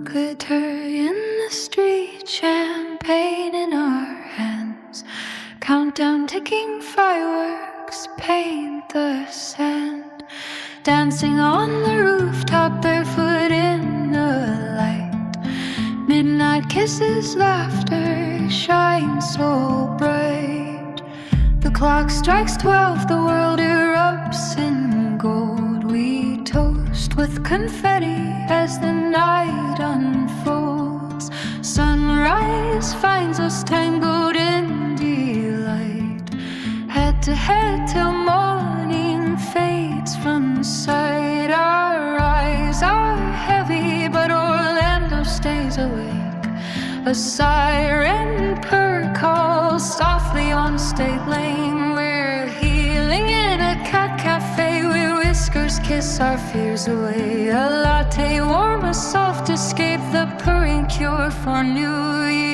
glitter in the street, champagne in our hands, countdown ticking fireworks, paint the sand, dancing on the rooftop, barefoot in the light, midnight kisses, laughter shines so bright. The clock strikes 12, the world erupts in gold. We toast with confetti as the night unfolds. Sunrise finds us tangled in delight, head to head till morning fades from sight. Our eyes are heavy, but Orlando stays awake. A siren purr calls softly on State Lane. We're healing in a cat cafe where whiskers kiss our fears away. A latte warm, a soft escape, the purring cure for New Year.